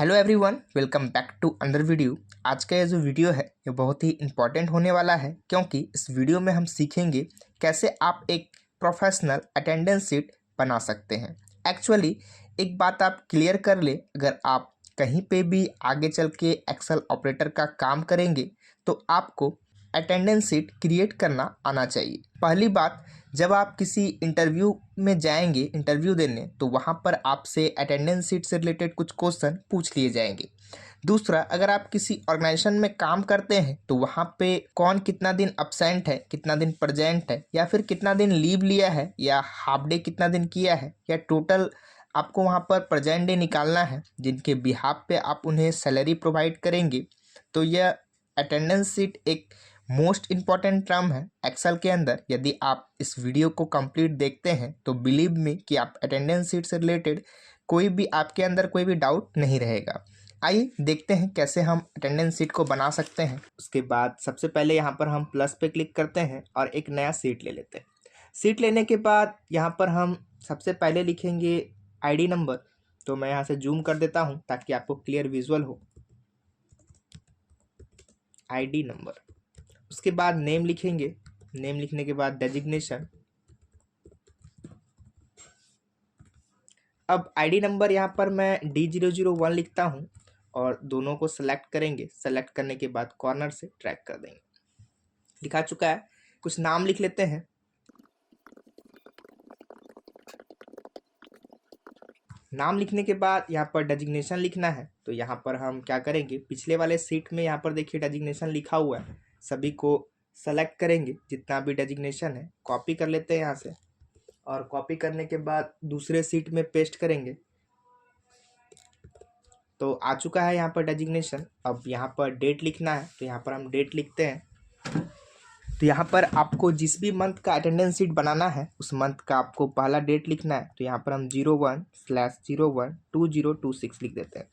Hello everyone, welcome back to another video. आज का ये जो वीडियो है ये बहुत ही इम्पॉर्टेंट होने वाला है, क्योंकि इस वीडियो में हम सीखेंगे कैसे आप एक प्रोफेशनल अटेंडेंस शीट बना सकते हैं। एक्चुअली एक बात आप क्लियर कर ले, अगर आप कहीं पे भी आगे चल के एक्सेल ऑपरेटर का काम करेंगे तो आपको अटेंडेंस शीट क्रिएट करना आना चाहिए। पहली बात, जब आप किसी इंटरव्यू में जाएंगे इंटरव्यू देने, तो वहाँ पर आपसे अटेंडेंस शीट से रिलेटेड कुछ क्वेश्चन पूछ लिए जाएंगे। दूसरा, अगर आप किसी ऑर्गेनाइजेशन में काम करते हैं तो वहाँ पे कौन कितना दिन अब्सेंट है, कितना दिन प्रेजेंट है, या फिर कितना दिन लीव लिया है, या हाफ डे कितना दिन किया है, या टोटल आपको वहाँ पर प्रेजेंट डे निकालना है जिनके बिहाफ पे आप उन्हें सैलरी प्रोवाइड करेंगे। तो यह अटेंडेंस शीट एक मोस्ट इम्पॉर्टेंट टर्म है एक्सेल के अंदर। यदि आप इस वीडियो को कंप्लीट देखते हैं तो बिलीव मी कि आप अटेंडेंस शीट से रिलेटेड कोई भी आपके अंदर कोई भी डाउट नहीं रहेगा। आइए देखते हैं कैसे हम अटेंडेंस शीट को बना सकते हैं। उसके बाद सबसे पहले यहाँ पर हम प्लस पे क्लिक करते हैं और एक नया शीट ले लेते हैं। शीट लेने के बाद यहाँ पर हम सबसे पहले लिखेंगे आईडी नंबर। तो मैं यहाँ से जूम कर देता हूँ ताकि आपको क्लियर विजुअल हो। आईडी नंबर, उसके बाद नेम लिखेंगे। नेम लिखने के बाद डेजिग्नेशन। अब आईडी नंबर यहाँ पर मैं D001 लिखता हूँ और दोनों को सेलेक्ट करेंगे। सेलेक्ट करने के बाद कॉर्नर से ट्रैक कर देंगे। लिखा चुका है, कुछ नाम लिख लेते हैं। नाम लिखने के बाद यहाँ पर डेजिग्नेशन लिखना है। तो यहाँ पर हम क्या करेंगे, पिछले वाले सीट में यहाँ पर देखिए डेजिग्नेशन लिखा हुआ है, सभी को सेलेक्ट करेंगे। जितना भी डेजिग्नेशन है कॉपी कर लेते हैं यहाँ से, और कॉपी करने के बाद दूसरे सीट में पेस्ट करेंगे। तो आ चुका है यहाँ पर डेजिग्नेशन। अब यहाँ पर डेट लिखना है, तो यहाँ पर हम डेट लिखते हैं। तो यहाँ पर आपको जिस भी मंथ का अटेंडेंस शीट बनाना है उस मंथ का आपको पहला डेट लिखना है। तो यहाँ पर हम 01/01/2026 लिख देते हैं।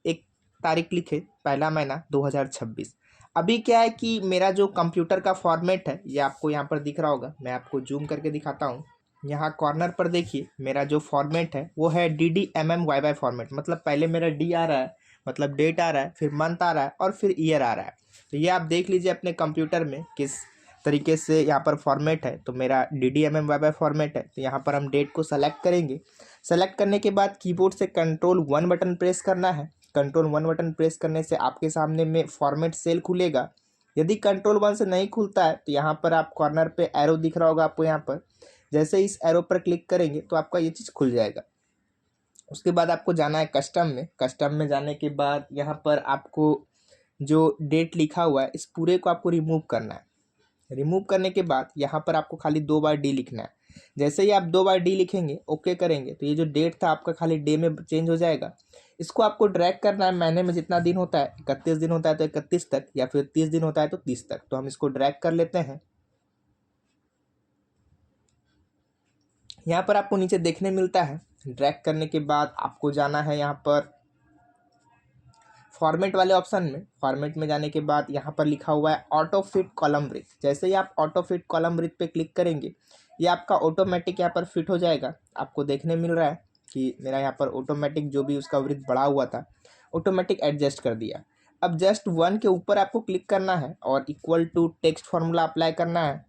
एक तारीख लिखे, पहला महीना 2026। अभी क्या है कि मेरा जो कंप्यूटर का फॉर्मेट है ये आपको यहाँ पर दिख रहा होगा। मैं आपको जूम करके दिखाता हूँ। यहाँ कॉर्नर पर देखिए, मेरा जो फॉर्मेट है वो है DDMMYY फॉर्मेट। मतलब पहले मेरा डी आ रहा है, मतलब डेट आ रहा है, फिर मंथ आ रहा है और फिर ईयर आ रहा है। तो ये आप देख लीजिए अपने कंप्यूटर में किस तरीके से यहाँ पर फॉर्मेट है। तो मेरा DDMMYY फॉर्मेट है। तो यहाँ पर हम डेट को सेलेक्ट करेंगे। सेलेक्ट करने के बाद कीबोर्ड से Ctrl+1 बटन प्रेस करना है। Ctrl+1 बटन प्रेस करने से आपके सामने में फॉर्मेट सेल खुलेगा। यदि Ctrl+1 से नहीं खुलता है तो यहाँ पर आप कॉर्नर पे एरो दिख रहा होगा आपको। यहाँ पर जैसे इस एरो पर क्लिक करेंगे तो आपका ये चीज़ खुल जाएगा। उसके बाद आपको जाना है कस्टम में। कस्टम में जाने के बाद यहाँ पर आपको जो डेट लिखा हुआ है इस पूरे को आपको रिमूव करना है। रिमूव करने के बाद यहाँ पर आपको खाली 2 बार डी लिखना है। जैसे ही आप 2 बार डी लिखेंगे, ओके करेंगे, तो ये जो डेट था आपका खाली डे में चेंज हो जाएगा। इसको आपको ड्रैग करना है। महीने में जितना दिन होता है, 31 दिन होता है तो 31 तक, या फिर 30 दिन होता है तो 30 तक। तो हम इसको ड्रैग कर लेते हैं। यहाँ पर आपको नीचे देखने मिलता है। ड्रैग करने के बाद आपको जाना है यहाँ पर फॉर्मेट वाले ऑप्शन में। फॉर्मेट में जाने के बाद यहाँ पर लिखा हुआ है ऑटो फिट कॉलम ब्रिथ। जैसे ही आप ऑटो फिट कॉलम ब्रिथ पे क्लिक करेंगे, ये आपका ऑटोमेटिक यहाँ पर फिट हो जाएगा। आपको देखने मिल रहा है कि मेरा यहाँ पर ऑटोमेटिक जो भी उसका ब्रिथ बढ़ा हुआ था ऑटोमेटिक एडजस्ट कर दिया। अब जस्ट 1 के ऊपर आपको क्लिक करना है और equal to text formula apply करना है।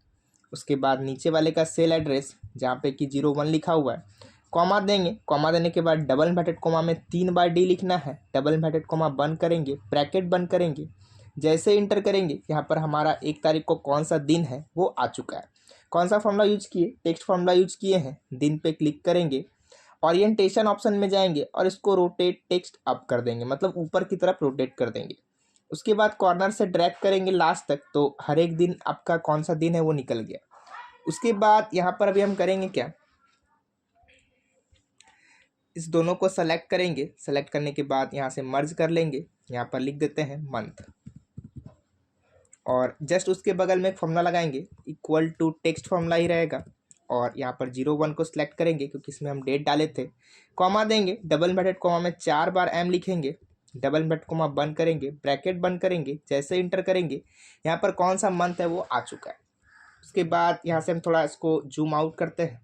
उसके बाद नीचे वाले का सेल एड्रेस जहाँ पे कि 01 लिखा हुआ है, कॉमा देंगे। कॉमा देने के बाद डबल इन्वर्टेड कॉमा में 3 बार डी लिखना है। डबल इन्वर्टेड कॉमा बंद करेंगे, ब्रैकेट बंद करेंगे। जैसे इंटर करेंगे यहाँ पर हमारा 1 तारीख को कौन सा दिन है वो आ चुका है। कौन सा फॉर्मूला यूज किए, टेक्स्ट फॉर्मूला यूज किए हैं। दिन पे क्लिक करेंगे, ओरिएंटेशन ऑप्शन में जाएंगे और इसको रोटेट टेक्स्ट अप कर देंगे, मतलब ऊपर की तरफ रोटेट कर देंगे। उसके बाद कॉर्नर से ड्रैग करेंगे लास्ट तक, तो हर एक दिन आपका कौन सा दिन है वो निकल गया। उसके बाद यहाँ पर अभी हम करेंगे क्या, इस दोनों को सेलेक्ट करेंगे। सेलेक्ट करने के बाद यहाँ से मर्ज कर लेंगे। यहाँ पर लिख देते हैं मंथ, और जस्ट उसके बगल में एक फॉर्मूला लगाएंगे, इक्वल टू टेक्स्ट फॉर्मूला ही रहेगा। और यहाँ पर 01 को सिलेक्ट करेंगे क्योंकि इसमें हम डेट डाले थे। कॉमा देंगे, डबल इन्वर्टेड कॉमा में 4 बार एम लिखेंगे। डबल इन्वर्टेड कॉमा बंद करेंगे, ब्रैकेट बंद करेंगे। जैसे इंटर करेंगे यहाँ पर कौन सा मंथ है वो आ चुका है। उसके बाद यहाँ से हम थोड़ा इसको जूम आउट करते हैं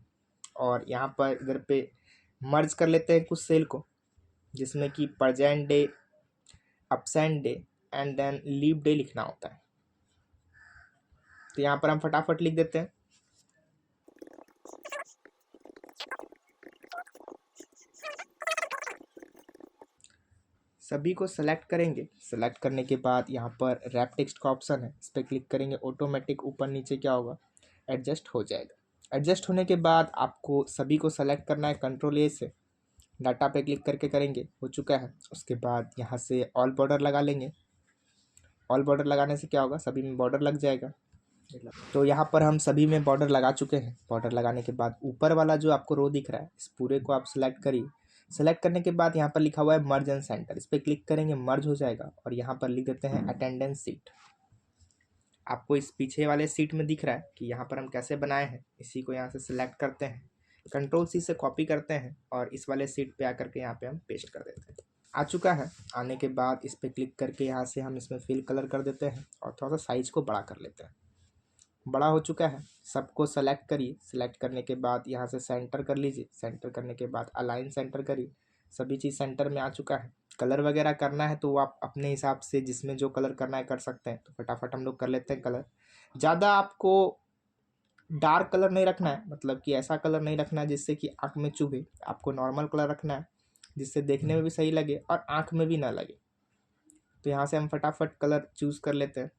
और यहाँ पर इधर पे मर्ज कर लेते हैं कुछ सेल को, जिसमें कि present day absent day and then leap day लिखना होता है। तो यहाँ पर हम फटाफट लिख देते हैं। सभी को सेलेक्ट करेंगे। सेलेक्ट करने के बाद यहाँ पर रैप टेक्स्ट का ऑप्शन है, इस पर क्लिक करेंगे। ऑटोमेटिक ऊपर नीचे क्या होगा, एडजस्ट हो जाएगा। एडजस्ट होने के बाद आपको सभी को सेलेक्ट करना है, कंट्रोल ए से डाटा पे क्लिक करके करेंगे, हो चुका है। उसके बाद यहाँ से ऑल बॉर्डर लगा लेंगे। ऑल बॉर्डर लगाने से क्या होगा, सभी में बॉर्डर लग जाएगा। तो यहाँ पर हम सभी में बॉर्डर लगा चुके हैं। बॉर्डर लगाने के बाद ऊपर वाला जो आपको रो दिख रहा है, इस पूरे को आप सिलेक्ट करिए। सेलेक्ट करने के बाद यहाँ पर लिखा हुआ है मर्ज एंड सेंटर, इस पर क्लिक करेंगे, मर्ज हो जाएगा। और यहाँ पर लिख देते हैं अटेंडेंस सीट। आपको इस पीछे वाले सीट में दिख रहा है कि यहाँ पर हम कैसे बनाए हैं। इसी को यहाँ से सिलेक्ट करते हैं, कंट्रोल सी से कॉपी करते हैं और इस वाले सीट पे आकर के यहाँ पे हम पेस्ट कर देते हैं। आ चुका है। आने के बाद इस पर क्लिक करके यहाँ से हम इसमें फिल कलर कर देते हैं और थोड़ा सा साइज को बड़ा कर लेते हैं। बड़ा हो चुका है। सबको सेलेक्ट करिए। सेलेक्ट करने के बाद यहाँ से सेंटर कर लीजिए। सेंटर करने के बाद अलाइन सेंटर करिए। सभी चीज़ सेंटर में आ चुका है। कलर वगैरह करना है तो आप अपने हिसाब से जिसमें जो कलर करना है कर सकते हैं। तो फटाफट हम लोग कर लेते हैं कलर। ज़्यादा आपको डार्क कलर नहीं रखना है, मतलब कि ऐसा कलर नहीं रखना है जिससे कि आँख में चुभे। आपको नॉर्मल कलर रखना है जिससे देखने में भी सही लगे और आँख में भी ना लगे। तो यहाँ से हम फटाफट कलर चूज़ कर लेते हैं।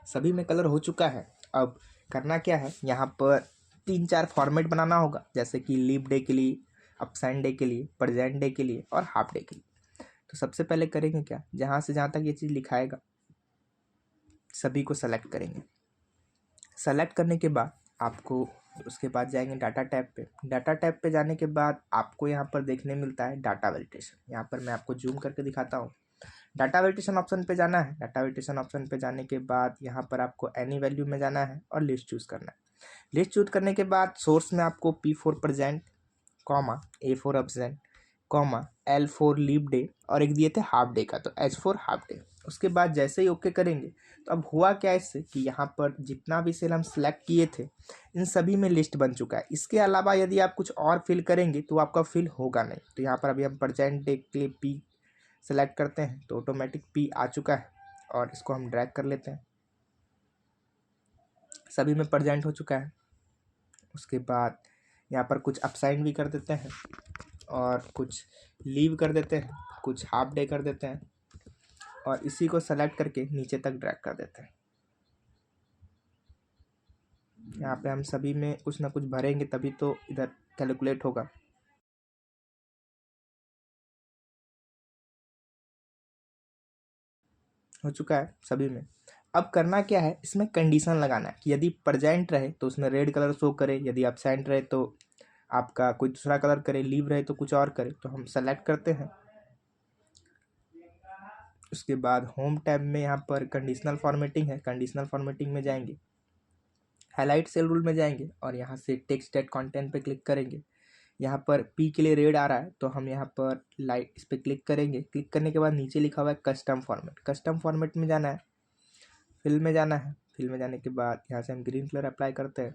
सभी में कलर हो चुका है। अब करना क्या है, यहाँ पर 3-4 फॉर्मेट बनाना होगा, जैसे कि लीप डे के लिए, अपसेंट डे के लिए, प्रेजेंट डे के लिए और हाफ डे के लिए। तो सबसे पहले करेंगे क्या, जहाँ से जहाँ तक ये चीज़ लिखाएगा सभी को सेलेक्ट करेंगे। सेलेक्ट करने के बाद आपको उसके बाद जाएंगे डाटा टैब पे। डाटा टैब पे जाने के बाद आपको यहाँ पर देखने मिलता है डाटा वैलिडेशन। यहाँ पर मैं आपको जूम करके दिखाता हूँ। डाटा वैलिडेशन ऑप्शन पे जाना है। डाटा वैलिडेशन ऑप्शन पे जाने के बाद यहाँ पर आपको एनी वैल्यू में जाना है और लिस्ट चूज़ करना है। लिस्ट चूज करने के बाद सोर्स में आपको P4 present, comma A4 absent, comma L4 leap day और एक दिए थे हाफ डे का, तो H4 हाफ डे। उसके बाद जैसे ही ओके करेंगे तो अब हुआ क्या इससे कि यहाँ पर जितना भी सेल हम सेलेक्ट किए थे इन सभी में लिस्ट बन चुका है। इसके अलावा यदि आप कुछ और फिल करेंगे तो आपका फिल होगा नहीं। तो यहाँ पर अभी हम प्रेजेंट डे के लिए P सेलेक्ट करते हैं तो ऑटोमेटिक P आ चुका है और इसको हम ड्रैग कर लेते हैं। सभी में प्रेजेंट हो चुका है। उसके बाद यहाँ पर कुछ अपसाइन भी कर देते हैं और कुछ लीव कर देते हैं, कुछ हाफ डे कर देते हैं और इसी को सेलेक्ट करके नीचे तक ड्रैग कर देते हैं। यहाँ पे हम सभी में कुछ ना कुछ भरेंगे तभी तो इधर कैलकुलेट होगा। हो चुका है सभी में। अब करना क्या है, इसमें कंडीशन लगाना है कि यदि प्रेजेंट रहे तो उसमें रेड कलर शो करे, यदि एब्सेंट रहे तो आपका कोई दूसरा कलर करे, लीव रहे तो कुछ और करे। तो हम सेलेक्ट करते हैं। उसके बाद होम टैब में यहाँ पर कंडीशनल फॉर्मेटिंग है, कंडीशनल फॉर्मेटिंग में जाएंगे, हाईलाइट सेल रूल में जाएंगे और यहाँ से टेक्स्ट एट कंटेंट पे क्लिक करेंगे। यहाँ पर पी के लिए रेड आ रहा है तो हम यहाँ पर लाइट इस पर क्लिक करेंगे। क्लिक करने के बाद नीचे लिखा हुआ है कस्टम फॉर्मेट, कस्टम फॉर्मेट में जाना है, फिल में जाना है। फिल में जाने के बाद यहाँ से हम ग्रीन कलर अप्लाई करते हैं,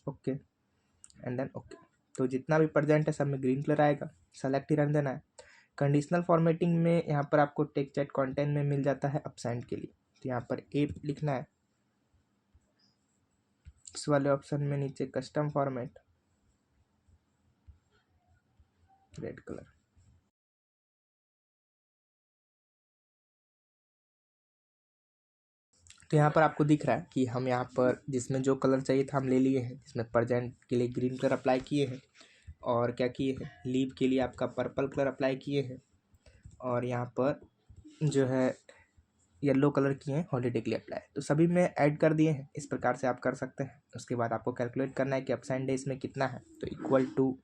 ओके एंड देन ओके। तो जितना भी प्रेजेंट है सब में ग्रीन कलर आएगा, सेलेक्ट ही रहने देना है। कंडीशनल फॉर्मेटिंग में यहाँ पर आपको टेक्स्ट एट कंटेंट में मिल जाता है अपसेंट के लिए, तो यहाँ पर ए लिखना है। इस वाले ऑप्शन में नीचे कस्टम फॉर्मेट, रेड कलर। तो यहाँ पर आपको दिख रहा है कि हम यहाँ पर जिसमें जो कलर चाहिए था हम ले लिए हैं। इसमें प्रेजेंट के लिए ग्रीन कलर अप्लाई किए हैं और क्या किए हैं, लीव के लिए आपका पर्पल कलर अप्लाई किए हैं और यहाँ पर जो है येलो कलर किए हैं हॉलीडे के लिए अप्लाई। तो सभी में ऐड कर दिए हैं। इस प्रकार से आप कर सकते हैं। उसके बाद आपको कैलकुलेट करना है कि अपसेंट डे इसमें कितना है, तो equal to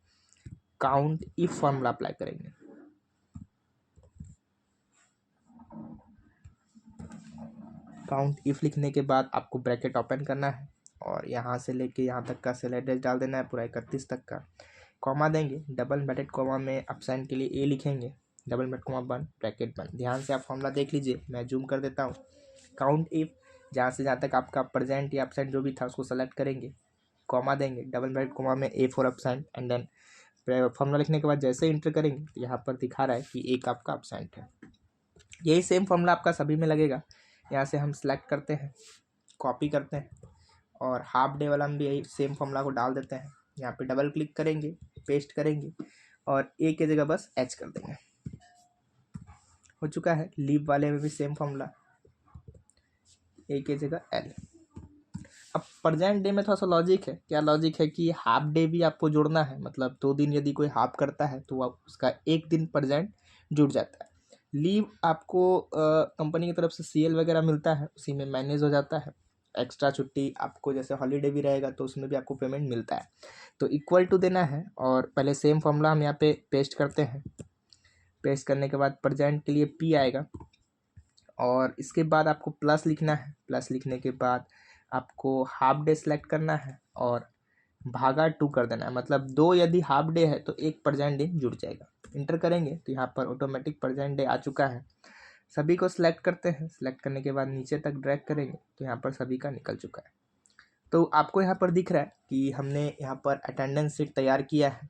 count if formula apply करेंगे। काउंट इफ लिखने के बाद आपको ब्रैकेट ओपन करना है और यहाँ से लेके यहाँ तक का सेल एड्रेस डाल देना है, पूरा 31 तक का। कॉमा देंगे, डबल ब्रैकेट कॉमा में अपसेंट के लिए ए लिखेंगे, डबल ब्रैकेट कॉमा बंद, ब्रैकेट बंद। ध्यान से आप फॉर्मूला देख लीजिए, मैं जूम कर देता हूँ। काउंट इफ जहाँ से जहाँ तक आपका प्रेजेंट या अपसेंट जो भी था उसको सेलेक्ट करेंगे, कॉमा देंगे, डबल ब्रैकेट कॉमा में A4 absent and then formula लिखने के बाद जैसे इंटर करेंगे तो यहाँ पर दिखा रहा है कि एक आपका एब्सेंट है। यही सेम फॉर्मूला आपका सभी में लगेगा। यहाँ से हम सिलेक्ट करते हैं, कॉपी करते हैं और हाफ डे वाला में भी यही सेम फॉर्मूला को डाल देते हैं। यहाँ पे डबल क्लिक करेंगे, पेस्ट करेंगे और ए की जगह बस एच कर देंगे। हो चुका है। लीव वाले में भी सेम फॉर्मूला, ए की जगह एल। अब प्रेजेंट डे में थोड़ा सा लॉजिक है। क्या लॉजिक है कि हाफ डे भी आपको जोड़ना है, मतलब 2 दिन यदि कोई हाफ करता है तो आप उसका 1 दिन प्रेजेंट जुड़ जाता है। लीव आपको कंपनी की तरफ से सीएल वगैरह मिलता है, उसी में मैनेज हो जाता है। एक्स्ट्रा छुट्टी आपको जैसे हॉलीडे भी रहेगा तो उसमें भी आपको पेमेंट मिलता है। तो इक्वल टू देना है और पहले सेम फॉर्मूला हम यहाँ पे पेस्ट करते हैं। पेस्ट करने के बाद प्रेजेंट के लिए पी आएगा और इसके बाद आपको प्लस लिखना है। प्लस लिखने के बाद आपको हाफ डे सेलेक्ट करना है और भागा 2 कर देना है, मतलब 2 यदि हाफ डे है तो 1 प्रेजेंट डे जुड़ जाएगा। इंटर करेंगे तो यहाँ पर ऑटोमेटिक प्रेजेंट डे आ चुका है। सभी को सिलेक्ट करते हैं। सिलेक्ट करने के बाद नीचे तक ड्रैग करेंगे तो यहाँ पर सभी का निकल चुका है। तो आपको यहाँ पर दिख रहा है कि हमने यहाँ पर अटेंडेंस शीट तैयार किया है।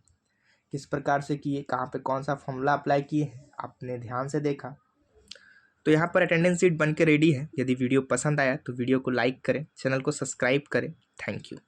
किस प्रकार से किए, कहाँ पे कौन सा फॉर्मूला अप्लाई किए हैं, आपने ध्यान से देखा। तो यहाँ पर अटेंडेंस शीट बन के रेडी है। यदि वीडियो पसंद आया तो वीडियो को लाइक करें, चैनल को सब्सक्राइब करें। Thank you.